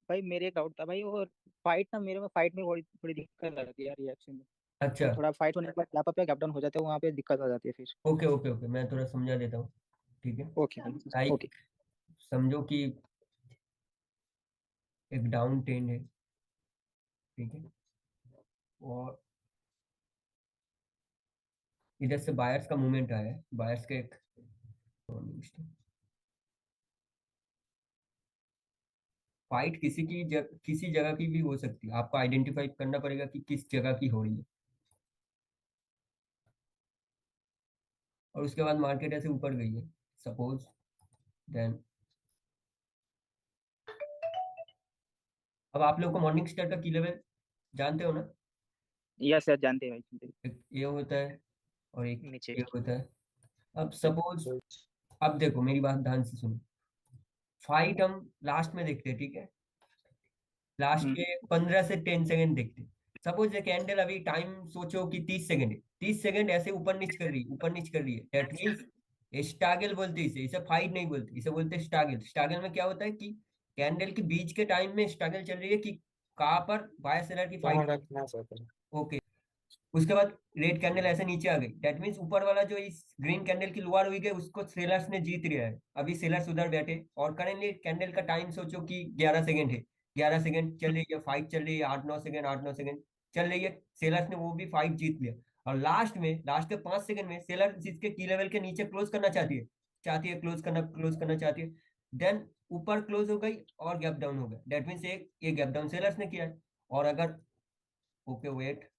भाई मेरे एक डाउट था भाई, वो फाइट ना, मेरे में फाइट में थोड़ी थोड़ी दिक्कत आती है यार रिएक्शन में। अच्छा। वो थोड़ा फाइट होने के बाद गैप अप या गैप डाउन हो जाते हैं, वहाँ पे दिक्कत आ जाती है फिर। ओके ओके ओके, मैं थोड़ा समझा देता हूँ। ठीक है। ओके भाई। ओके। लाइक, समझो कि एक डाउन ट्रेंड है। ठीक है। और इधर से बायर्स का मूवमेंट आया है, बायर्स का एक फाइट किसी जगह की भी हो सकती है, आपको आइडेंटिफाई करना पड़ेगा कि किस जगह की हो रही है। और उसके बाद मार्केट ऐसे ऊपर गई है, सपोज। देन अब आप लोग को मॉर्निंग स्टार का की लेवल जानते हो ना? यस सर, जानते हैं भाई, जानते हैं। एक ये होता है और एक नीचे। ये होता है। अब हम्म। सपोज, अब देखो मेरी बात ध्यान से सुनो। फाइट हम लास्ट में देखते हैं, ठीक है? लास्ट हम्म। के 15 से 10 सेकंड देखते हैं। सपोज ये कैंडल अभी टाइम सोचो कि 30 सेकंड है, 30 सेकंड ऐसे ऊपर नीच कर रही है, ऊपर नीच कर रही है, दैट मीन्स स्टागल बोलते हैं इसे। इसे फाइट नहीं बोलते, इसे बोलते हैं स्टागल। स्टागल में क्या होता है कि कैंडल के बीच के टाइम में स्ट्रगल चल रही है कि कहाँ पर बायर सेलर की फाइट। कहाँ रखना चाहते हैं? ओके। उसके बाद रेड कैंडल ऐसे नीचे आ गई, दैट मीन्स ऊपर वाला जो इस ग्रीन कैंडल की लोअर हुई गई उसको सेलर्स ने जीत लिया है। अभी सेलर्स उधर बैठे और करेंटली कैंडल का टाइम सोचो कि 11 सेकंड है। 11 सेकंड चल रही है, फाइट चल रही है, 8 9 सेकंड, 8 9 सेकंड चल रही है। सेलर्स ने वो भी फाइट जीत लिया। और लास्ट के 5 सेकंड में सेलर जिसके की लेवल के नीचे क्लोज करना चाहती है क्लोज करना चाहती है। देन ऊपर क्लोज हो गई और गैप डाउन हो गया, दैट मीन्स एक ये गैप डाउन सेलर्स ने किया है। और अगर, ओके वेट,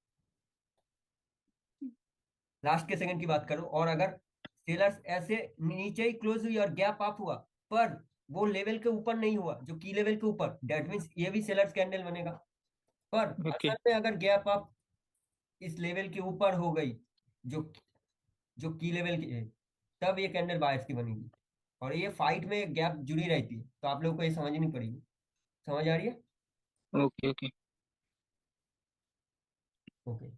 लास्ट के सेकंड की बात करो, और अगर सेलर्स ऐसे नीचे ही क्लोज हुई और गैप अप हुआ, पर वो लेवल के ऊपर नहीं हुआ जो की लेवल के ऊपर, दैट मीन्स ये भी सेलर्स कैंडल बनेगा। पर ओके। असल में अगर गैप अप इस लेवल के ऊपर हो गई, जो जो की लेवल की है, तब ये कैंडल बायर्स की बनेगी। और ये फाइट में गैप जुड़ी रहती है, तो आप लोगों को ये समझनी पड़ेगी। समझ आ रही है? ओके। ओके। ओके।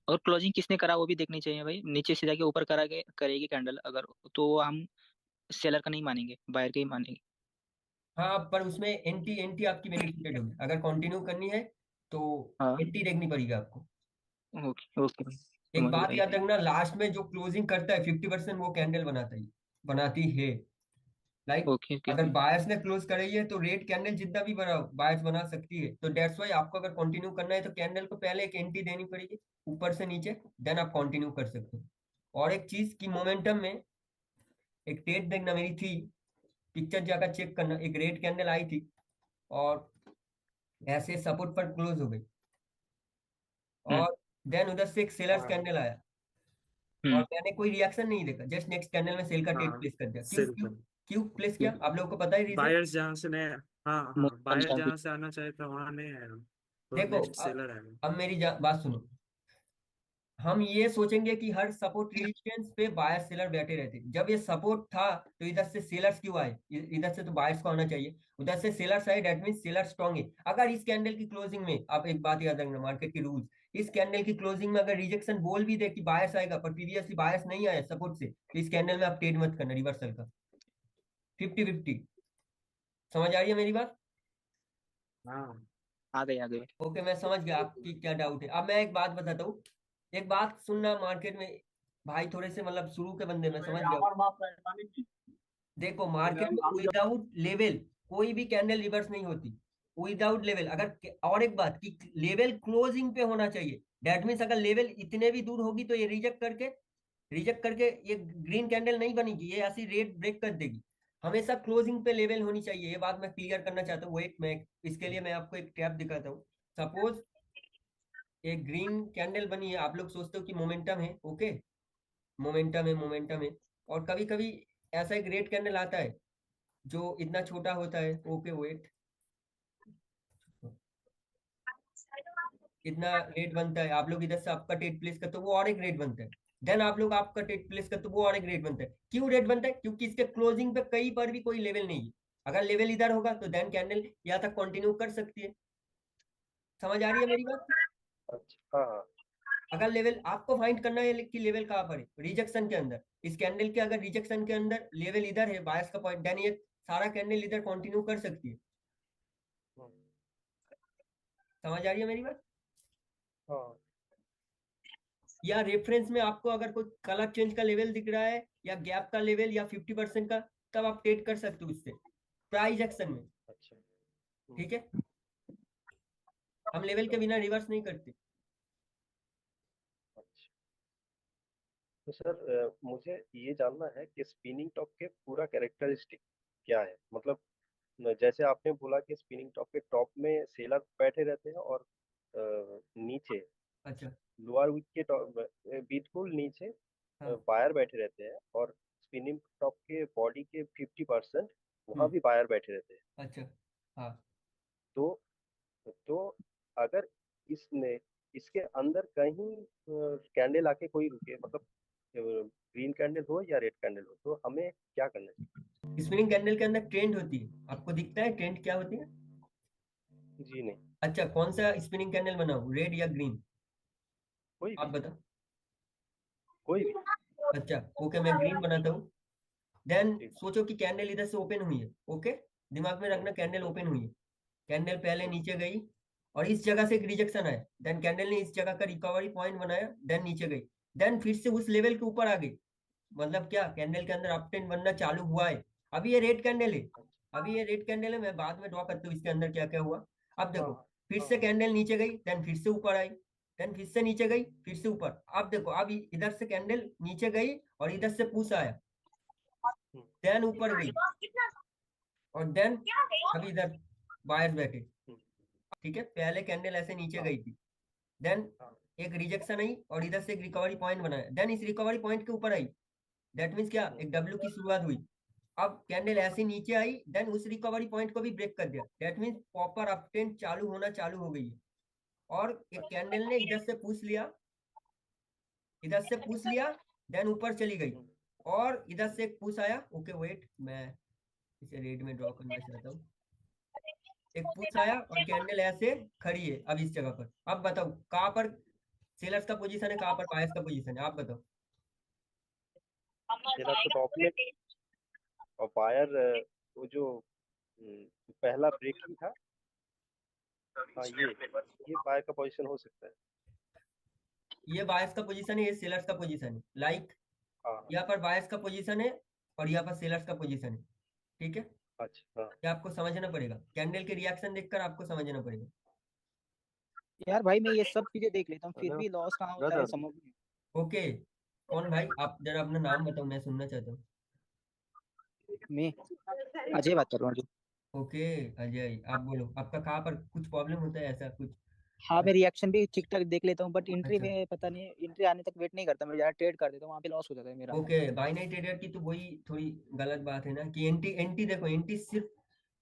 और क्लोजिंग किसने करा वो भी देखनी चाहिए भाई, नीचे से जाके ऊपर करा के करेगी कैंडल अगर, तो वो हम सेलर का नहीं मानेंगे, बायर का ही मानेंगे। हाँ, पर उसमें एंटी एंटी आपकी बेनिफिटेड होगी, अगर कंटिन्यू करनी है तो हाँ। एंटी देखनी पड़ेगी आपको। ओके ओके भाई, एक समझ गया बात भाई। याद रखना, लास्ट में जो क्लोजिंग करता है 50% वो कैंडल बनाती है। Like, okay okay. अगर बायर्स ने क्लोज कराई है तो रेड कैंडल जितना भी बना बायर्स बना सकती है, तो डेट्स वाई आपको अगर कंटिन्यू करना है तो कैंडल को पहले एक एंट्री देनी पड़ेगी ऊपर से नीचे, देन आप कंटिन्यू कर सकते हो। और एक चीज की मोमेंटम में एक डेट देखना मेरी थी, पिक्चर जाकर चेक करना, एक रेड कैंडल आई थी और ऐसे सपोर्ट पर क्लोज हो गई, हम्म। और देन उधर से एक सेलर्स हाँ। कैंडल आया और हम्म। मैंने कोई रिएक्शन नहीं देखा, जस्ट नेक्स्ट कैंडल में सेल का ट्रेड हाँ। प्लेस कर दिया। क्यों क्यों? सिर्फ क्यों प्लेस किया आप लोगों को पता है रीजन? बायर्स जहाँ से नहीं, हाँ हाँ, अब बायर जहाँ से आना चाहिए था वहां नहीं आया, तो देखो, नेक्स्ट सेलर आएगा। अब मेरी बात सुनो। हम ये सोचेंगे कि हर सपोर्ट रेजिस्टेंस पे बायर सेलर बैठे रहते, जब ये सपोर्ट था तो इधर से सेलर्स क्यों आए? इधर से तो बायर्स को आना चाहिए, उधर से सेलर्स आए, दैट मीन सेलर स्ट्रांग है। अगर इस कैंडल की क्लोजिंग में, आप एक बात याद रखना मार्केट के रूल्स, इस कैंडल की क्लोजिंग में अगर रिजेक्शन बोल भी दे कि बायर्स आएगा पर प्रीवियसली बायर्स नहीं आया सपोर्ट से, तो इस कैंडल में आप ट्रेड मत करना रिवर्सल का। 50-50। समझ आ रही है मेरी बात? हाँ, आ गए आ गए। ओके, मैं समझ गया आपकी क्या डाउट है। अब मैं एक बात बताता हूँ, एक बात सुनना मार्केट में। भाई थोड़े से मतलब शुरू के बंदे, मैं समझ गया हूँ। আমার মাপ নাই মানে কি? देखो मार्केट में আমি विदाउट लेवल कोई भी कैंडल रिवर्स नहीं होती, विदाउट लेवल। अगर और एक बात कि लेवल क्लोजिंग पे होना चाहिए, दैट मीन्स अगर लेवल इतने भी दूर होगी तो ये रिजेक्ट करके ये ग्रीन कैंडल नहीं बनेगी, ये ऐसी रेड ब्रेक कर देगी। हमेशा क्लोजिंग पे लेवल होनी चाहिए, ये बात मैं क्लियर करना चाहता हूँ। वेट, मैं इसके लिए मैं आपको एक टैप दिखाता हूँ। सपोज एक ग्रीन कैंडल बनी है, आप लोग सोचते हो कि मोमेंटम है, ओके, मोमेंटम है। और कभी कभी ऐसा एक रेड कैंडल आता है जो इतना छोटा होता है, ओके वेट, इतना रेट बनता है, आप लोग इधर से आपका टेट प्लेस करते हो वो और एक रेट बनता है। देन आप लोग आपका टेट प्लेस करते हो वो और एक रेट बनता है। क्यों रेट बनता है? क्योंकि इसके क्लोजिंग पे कहीं पर भी कोई लेवल नहीं है। अगर लेवल इधर होगा तो देन कैंडल यहाँ तक कंटिन्यू कर सकती है। समझ आ रही है मेरी बात? अच्छा। अगर लेवल आपको फाइंड करना है कि लेवल कहाँ पर है, रिजेक्शन के अंदर, इस कैंडल के अगर रिजेक्शन के अंदर लेवल इधर है बायस का पॉइंट, देन ये सारा कैंडल इधर कंटिन्यू कर सकती है। समझ आ रही है मेरी बात? हाँ या रेफरेंस में आपको अगर कोई कलर चेंज का लेवल दिख रहा है या गैप का लेवल या 50% का, तब आप ट्रेड कर सकते हो उससे प्राइस एक्शन में। अच्छा। ठीक है, हम लेवल के बिना रिवर्स नहीं करते। अच्छा तो सर मुझे ये जानना है कि स्पिनिंग टॉप के पूरा कैरेक्टरिस्टिक क्या है, मतलब जैसे आपने बोला कि स्पिनिंग टॉप के टॉप में सेलर बैठे रहते हैं और नीचे अच्छा। लोअर वीक के टॉप बिल्कुल नीचे हाँ। बायर बैठे रहते हैं, और स्पिनिंग टॉप के बॉडी के 50% वहां हम्म। भी बायर बैठे रहते हैं। अच्छा। हाँ। तो तो अगर इसने इसके अंदर कहीं कैंडल आके कोई रुके, मतलब ग्रीन कैंडल हो या रेड कैंडल हो, तो हमें क्या करना चाहिए? स्पिनिंग कैंडल के अंदर ट्रेंड होती है, आपको दिखता है ट्रेंड क्या होती है? जी नहीं। अच्छा, कौन सा स्पिनिंग कैंडल बनाऊं, रेड या ग्रीन? कोई आप भी। बताओ। कोई भी। अच्छा, ओके, मैं ग्रीन बनाता हूँ। देन ठीक। सोचो कि कैंडल इधर से ओपन हुई है। ओके, दिमाग में हम्म, रखना कैंडल ओपन हुई है। कैंडल पहले हम्म, नीचे गई और इस जगह से एक रिजेक्शन आया, देन कैंडल ने इस जगह का रिकवरी पॉइंट बनाया, देन नीचे गई, देन फिर से उस लेवल के ऊपर आ गई। मतलब क्या, कैंडल के अंदर अप ट्रेंड बनना चालू हुआ है। अभी ये रेड कैंडल है, अच्छा। अभी ये रेड कैंडल है, मैं बाद में ड्रॉ करता हूँ इसके अंदर क्या क्या हुआ। अब हाँ देखो, हाँ फिर हाँ से हाँ। कैंडल नीचे गई, देन फिर से ऊपर आई, देन फिर से नीचे गई, फिर से ऊपर। अब देखो, अब इधर से कैंडल नीचे गई और इधर से पुश आया, हम्म, देन ऊपर गई, और देन अभी इधर बायर्स बैठे। हम्म, ठीक है, पहले कैंडल ऐसे नीचे हाँ गई थी, देन हाँ। एक रिजेक्शन आई और इधर से एक रिकवरी पॉइंट बनाया, देन इस रिकवरी पॉइंट के ऊपर आई। दैट मीन्स क्या, हम्म, एक डब्ल्यू की शुरुआत हुई। अब कैंडल ऐसे नीचे आई, देन उस रिकवरी पॉइंट को भी ब्रेक कर दिया, दैट मीन्स प्रॉपर अपट्रेंड चालू होना चालू हो गई है। और एक अच्छा। कैंडल ने इधर से पूछ लिया, इधर से पूछ लिया, देन ऊपर चली गई, हम्म, और इधर से एक पुश आया। ओके वेट, मैं इसे रेड में ड्रॉ करना चाहता हूँ। एक पुश आया और कैंडल ऐसे खड़ी है अब इस जगह पर। अब बताओ कहाँ पर सेलर्स का पोजीशन है, कहाँ पर बायर्स का पोजीशन है, आप बताओ। सेलर तो टॉप में, और बायर वो जो पहला ब्रेकिंग था। हाँ ये बायर का पोजीशन हो सकता है। ये बायर्स का पोजीशन है, ये सेलर्स का पोजीशन है। लाइक हाँ। यहाँ पर बायर्स का पोजीशन है और यहाँ पर सेलर्स का पोजीशन है। ठीक है, अच्छा। हाँ। ये आपको समझना पड़ेगा, कैंडल के रिएक्शन देखकर आपको समझना पड़ेगा। यार भाई मैं ये सब चीजें देख लेता हूँ फिर हेलो भी लॉस कहाँ होता है ब्रदर। समझ नहीं। ओके, कौन भाई, आप जरा अपना नाम बताओ, मैं सुनना चाहता हूँ। मैं अजय बात कर रहा हूँ। ओके अजय, आप बोलो, आपका कहाँ पर कुछ प्रॉब्लम होता है ऐसा कुछ? हाँ मैं रिएक्शन भी ठीक ठाक देख लेता हूँ बट एंट्री अच्छा। में पता नहीं, एंट्री आने तक वेट नहीं करता, मैं ज्यादा ट्रेड कर देता हूँ, वहाँ पे लॉस हो जाता है मेरा। ओके, बाइनरी ट्रेडर की तो वही थोड़ी गलत बात है ना, कि एंटी एंटी देखो, एंटी सिर्फ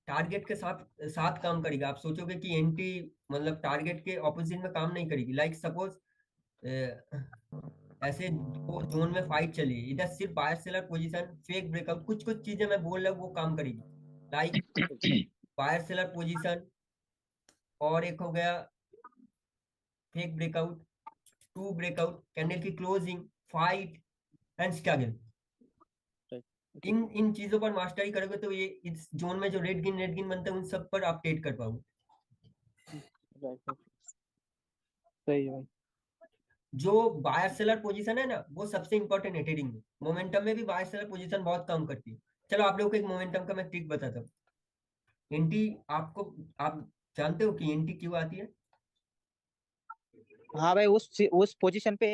टारगेट के साथ साथ काम करेगा। आप सोचोगे कि एंटी मतलब टारगेट के ऑपोजिट में काम नहीं करेगी। लाइक सपोज ऐसे दो जोन में फाइट चली, इधर सिर्फ buyer seller position, fake breakout, कुछ कुछ चीजें मैं बोल रहा हूँ वो काम करेगी। लाइक बायर सेलर पोजीशन, और एक हो गया fake breakout, two breakout, candle की क्लोजिंग, फाइट एंड स्ट्रगल। ठीक इन है। इन चीजों पर मास्टरी करोगे तो ये इस जोन में जो रेड गिन बनता है उन सब पर आप ट्रेड कर पाओगे। राइट, सही है भाई। जो बायर सेलर पोजीशन है ना, वो सबसे इंपॉर्टेंट है ट्रेडिंग में। मोमेंटम में भी बायर सेलर पोजीशन बहुत काम करती है। चलो आप लोगों को एक मोमेंटम का मैं ट्रिक बताता हूँ। एंटी, आपको, आप जानते हो कि एंटी क्यों आती है? हाँ भाई उस पोजीशन पे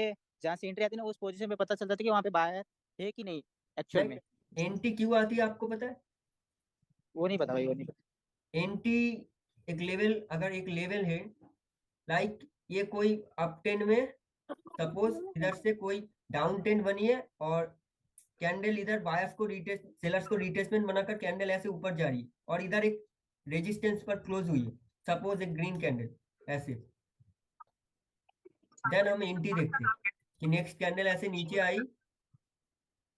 जहाँ से एंट्री आती है ना, उस पोजीशन पे पता चलता था कि वहाँ पे बायर है कि नहीं एक्चुअल में। नहीं, एंटी क्यों आती है आपको पता है? वो नहीं पता भाई, वो नहीं पता। एंटी, एक लेवल, अगर एक लेवल है, लाइक ये कोई अप ट्रेंड में, सपोज इधर से कोई डाउन ट्रेंड बनी है और कैंडल इधर बायर्स को रिटेस्ट सेलर्स को रिटेस्टमेंट बनाकर कैंडल ऐसे ऊपर जा रही है, और इधर एक रेजिस्टेंस पर क्लोज हुई है, सपोज एक ग्रीन कैंडल ऐसे। देन हम एंटी देखते हैं कि नेक्स्ट कैंडल ऐसे नीचे आई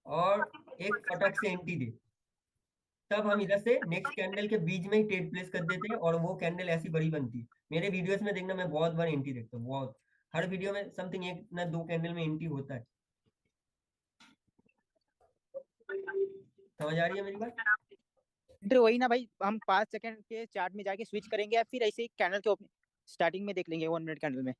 और एक फटक से एंटी दे, तब हम इधर से नेक्स्ट कैंडल के बीच में ही ट्रेड प्लेस कर देते हैं और वो कैंडल ऐसी बड़ी बनती है। मेरे वीडियोस में देखना, मैं बहुत बार एंटी देखता हूँ, बहुत, हर वीडियो में समथिंग एक ना दो कैंडल में एंटी होता है। समझ आ रही है मेरी बात? एंट्री वही ना भाई, हम 5 सेकंड के चार्ट में जाके स्विच करेंगे या फिर ऐसे ही कैंडल के ओपनिंग स्टार्टिंग में देख लेंगे 1 मिनट कैंडल में।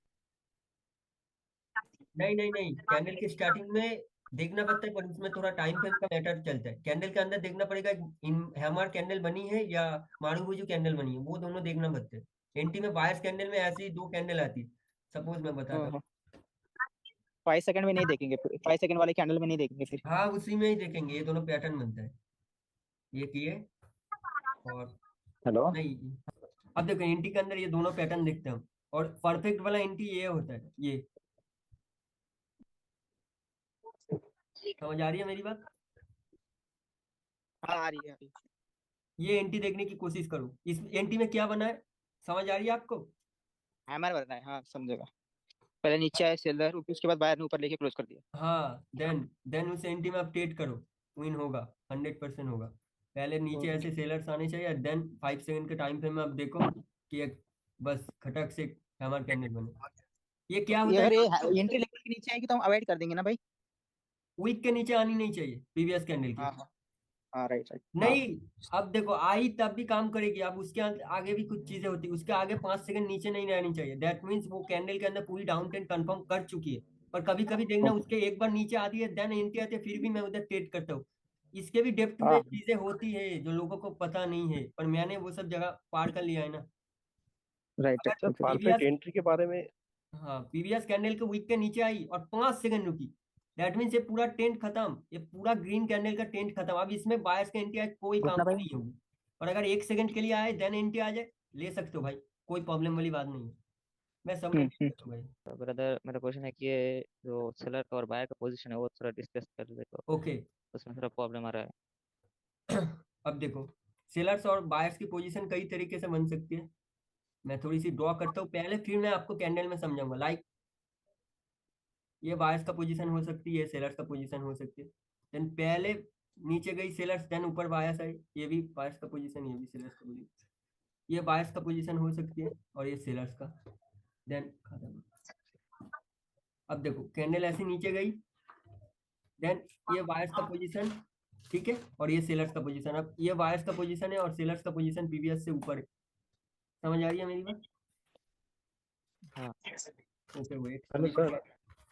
नहीं नहीं नहीं, कैंडल के स्टार्टिंग में देखना पड़ता है, पर उसमें थोड़ा टाइम फ्रेम का मैटर चलता है। कैंडल के अंदर देखना पड़ेगा इन हैमर कैंडल बनी है या मारुबुजू कैंडल बनी है, वो दोनों देखना पड़ता है। एनटी में बायर्स कैंडल में ऐसी ही 2 कैंडल आती है, सपोज मैं बताता हूँ। 5 सेकंड में नहीं देखेंगे, 5 सेकंड वाले कैंडल में नहीं देखेंगे फिर। हाँ, उसी में ही देखेंगे, ये दोनों पैटर्न बनता है, ये किए और हेलो। नहीं। अब देखो एनटी के अंदर ये दोनों पैटर्न देखते हैं हम, और परफेक्ट वाला एनटी ये होता है, ये समझ आ रही है मेरी बात? हाँ आ रही है, आ रही है। ये एनटी देखने की कोशिश करो, इस एनटी में क्या बना है, समझ आ रही है आपको? हैमर बनना है, हाँ समझेगा। पहले नीचे आए सेलर, उसके बाद बायर ने ऊपर लेके क्लोज कर दिया। हाँ, देन उस एंटी में अपडेट करो, विन होगा, 100% होगा। पहले नीचे ऐसे सेलर्स आने चाहिए, देन 5 सेकंड के टाइम फ्रेम में आप देखो कि एक बस खटक से हैमर कैंडल बने। ये तो क्या ये होता है अगर ये आपको? एंट्री लेवल के नीचे आएगी तो हम अवॉइड कर देंगे ना भाई। वीक के नीचे आनी नहीं चाहिए प्रीवियस कैंडल की। हाँ हाँ हाँ, राइट राइट हाँ। नहीं, अब देखो आई तब भी काम करेगी, अब उसके आगे भी कुछ चीजें होती है, उसके आगे 5 सेकंड नीचे नहीं रहनी चाहिए। दैट मीन्स वो कैंडल के अंदर पूरी डाउन ट्रेंड कंफर्म कर चुकी है। पर कभी कभी देखना ओके। उसके एक बार नीचे आती है, देन एंट्री आती है, फिर भी मैं उधर ट्रेड करता हूँ। इसके भी डेप्थ में हाँ चीजें होती है जो लोगों को पता नहीं है, पर मैंने वो सब जगह पार कर लिया है ना। राइट अगर right sir okay. Perfect previous, entry के बारे में। हाँ पीवीएस कैंडल के विक के नीचे आई और 5 सेकंड रुकी, दैट मीन्स ये पूरा टेंट खत्म, ये पूरा ग्रीन कैंडल का टेंट खत्म। अब इसमें बायर्स का एंट्री आए कोई काम घुसना की भाई। नहीं होगी। और अगर 1 सेकंड के लिए आए देन एंट्री आ जाए, ले सकते हो भाई, कोई प्रॉब्लम वाली बात नहीं है, मैं सब में हम्म। देता हूँ भाई। तो ब्रदर मेरा क्वेश्चन है कि ये जो सेलर का और बायर का पोजीशन है वो थोड़ा डिस्कस कर देखो, ओके। उसमें थोड़ा प्रॉब्लम आ रहा है। अब देखो, सेलर्स और बायर्स की पोजीशन कई तरीके से बन सकती है, मैं थोड़ी सी ड्रॉ करता हूँ पहले, फिर मैं आपको कैंडल में समझाऊंगा। लाइक ये बायर्स का पोजीशन हो सकती है, सेलर्स का पोजीशन हो सकती है। देन पहले नीचे गई सेलर्स, देन ऊपर बायर्स आई, ये भी बायर्स का पोजीशन, ये भी सेलर्स का पोजीशन, ये बायर्स का पोजीशन हो सकती है और ये सेलर्स का। देन खत्म। अब देखो कैंडल ऐसे नीचे गई, देन ये बायर्स का पोजीशन, ठीक है, और ये सेलर्स का पोजीशन। अब ये बायर्स का पोजीशन है और सेलर्स का पोजीशन पीवीएस से ऊपर है, समझ आ रही है मेरी बात? हाँ ओके वेट, हेलो अभी सर।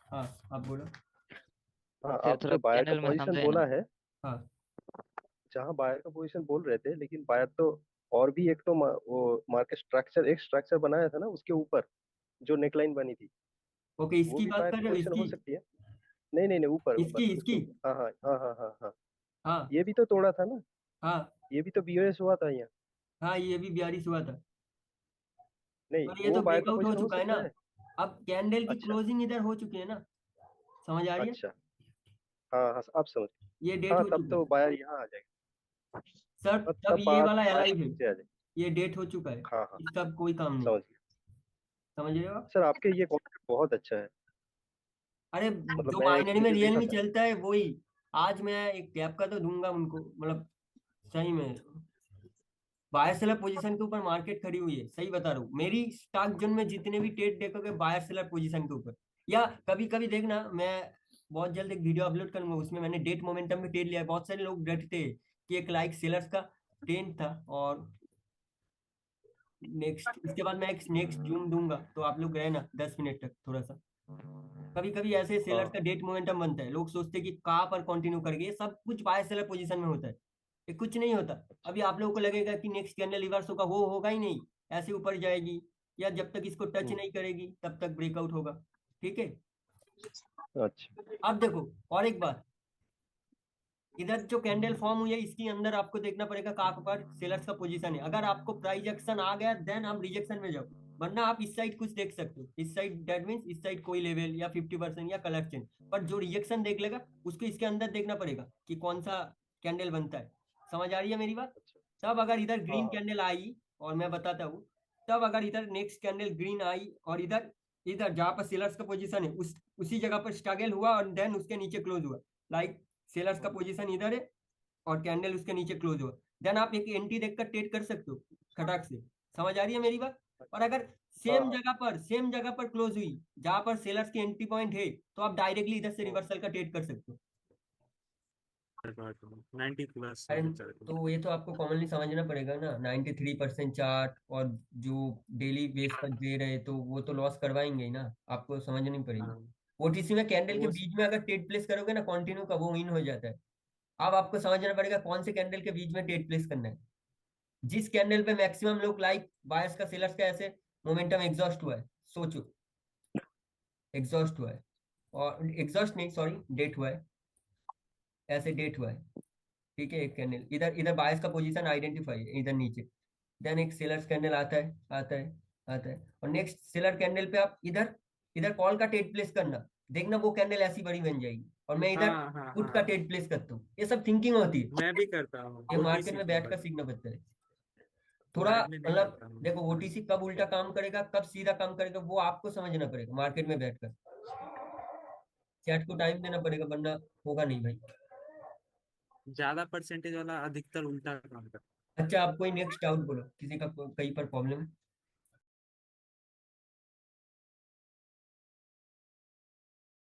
हाँ आप बोलो। हाँ, फिर आप थोड़ा जो बायर का कैंडल में पोजीशन समझाए ना। बोला है, हाँ जहाँ बायर का पोजीशन बोल रहे थे, लेकिन बायर तो और भी एक तो वो मार्केट स्ट्रक्चर, एक स्ट्रक्चर बनाया था ना उसके ऊपर, जो नेकलाइन बनी थी, ओके, वो इसकी भी बात बायर कर की रहे हो, पोजीशन हो इसकी सकती है। नहीं नहीं नहीं, ऊपर ऊपर इसकी उसके इसकी ऊपर, हाँ हाँ हाँ हाँ हाँ हाँ। हाँ ये भी तो तोड़ा था ना, हाँ ये भी तो बीओएस हुआ था यहाँ। हाँ, ये भी 42 हुआ था, नहीं, पर ये वो तो बायर का ब्रेकआउट हो पोजीशन हो चुका है ना। सकता है। अब कैंडल की अच्छा क्लोजिंग इधर हो चुकी है ना, समझ आ रही है? अच्छा। हाँ हाँ, आप समझ। ये डेट हाँ, हो तब चुका तो है बायर यहाँ आ जाएगा। सर, तब तब ये बात वाला बायर अलाइव है, नीचे आ जाएगी। ये डेट हो चुका है, हाँ हाँ, इसका अब कोई काम नहीं, समझ गया। समझ रहे हो आप? सर आपके ये कॉन्सेप्ट बहुत अच्छा है। अरे मतलब जो मैं बाइनरी में वीडियो रियल देखा में था। चलता है वही। आज मैं एक गैप का तो दूंगा उनको, मतलब सही में बायर सेलर पोजीशन के ऊपर मार्केट खड़ी हुई है, सही बता रहा हूँ। मेरी स्टॉक जोन में जितने भी ट्रेड देखोगे बायर सेलर पोजीशन के ऊपर, या कभी कभी देखना, मैं बहुत जल्द एक वीडियो अपलोड करूंगा, उसमें मैंने डेट मोमेंटम में ट्रेड लिया है। बहुत सारे लोग डरते हैं कि एक लाइक सेलर्स का ट्रेंड था, और नेक्स्ट इसके बाद मैं एक नेक्स्ट जूम दूंगा, तो आप लोग रहे ना 10 मिनट तक थोड़ा सा। कभी कभी ऐसे सेलर्स का हाँ डेट मोमेंटम बनता है, लोग सोचते हैं कि कहाँ पर कंटिन्यू करेंगे, ये सब कुछ बाय सेलर पोजीशन में होता है, ये कुछ नहीं होता। अभी आप लोगों को लगेगा कि नेक्स्ट कैंडल रिवर्स होगा, वो होगा ही नहीं, ऐसे ऊपर जाएगी, या जब तक इसको टच नहीं करेगी तब तक ब्रेकआउट होगा, ठीक है। अच्छा। अब देखो और एक बात, इधर जो कैंडल फॉर्म हुई है इसके अंदर आपको देखना पड़ेगा कहाँ पर सेलर्स का पोजीशन है। अगर आपको प्राइस एक्शन आ गया देन आप रिजेक्शन में जाओ, वरना आप इस साइड कुछ देख सकते हो, इस साइड दैट मीन्स इस साइड कोई लेवल या 50% या कलर चेंज। पर जो रिजेक्शन देख लेगा उसको इसके अंदर देखना पड़ेगा कि कौन सा कैंडल बनता है, समझ आ रही है मेरी बात? अच्छा। तब अगर इधर हाँ ग्रीन हाँ। कैंडल आई, और मैं बताता हूँ, तब अगर इधर नेक्स्ट कैंडल ग्रीन आई और इधर इधर जहां पर सेलर्स का पोजीशन है उसी जगह पर स्ट्रगल हुआ और देन उसके नीचे क्लोज हुआ, लाइक सेलर्स का पोजीशन इधर है और कैंडल उसके नीचे क्लोज हुआ, देन आप एक एंटी देखकर ट्रेड कर सकते हो खटाक से, समझ आ रही है मेरी बात? और अगर हाँ हाँ। सेम जगह पर क्लोज हुई जहां पर सेलर्स की एंट्री पॉइंट है, तो आप डायरेक्टली इधर से हम्म, रिवर्सल का ट्रेड कर सकते हो। 90 प्लस अरे होनी चाहिए। तो ये तो आपको कॉमनली समझना पड़ेगा ना, 93% चार्ट और जो डेली बेस पर दे रहे तो वो तो लॉस करवाएंगे ही ना, आपको समझनी पड़ेगी। हाँ ओटीसी में कैंडल के वो बीच में अगर ट्रेड प्लेस करोगे ना कंटिन्यू का, वो विन हो जाता है। अब आपको समझना पड़ेगा कौन से कैंडल के बीच में ट्रेड प्लेस करना है। जिस कैंडल पे मैक्सिमम लोग लाइक बायर्स का सेलर्स का ऐसे मोमेंटम एग्जॉस्ट हुआ है, सोचो एग्जॉस्ट हुआ है, और एग्जॉस्ट नहीं सॉरी डेट हुआ है, ऐसे डेट हुआ है, ठीक है। एक कैंडल इधर इधर बायर्स का पोजीशन आइडेंटिफाई है इधर नीचे, देन एक सेलर्स कैंडल आता है आता है आता है, और नेक्स्ट सेलर कैंडल पे आप इधर इधर कॉल का ट्रेड प्लेस करना, देखना वो कैंडल ऐसी बड़ी बन जाएगी, और मैं इधर हाँ हाँ पुट का हाँ, ट्रेड प्लेस करता हूँ। ये सब थिंकिंग होती है, मैं भी करता हूँ ये मार्केट ओटीसी में पे, बैठ कर बट सीखना पड़ता है थोड़ा। लाइव में नहीं मतलब करता हूँ। देखो ओटीसी कब उल्टा काम करेगा कब सीधा काम करेगा वो आपको समझना पड़ेगा मार्केट में बैठकर, चैट को टाइम देना पड़ेगा, वरना होगा नहीं भाई। ज्यादा परसेंटेज वाला अधिकतर उल्टा काम करता अच्छा आप कोई नेक्स्ट डाउट बोलो, किसी का कहीं पर प्रॉब्लम।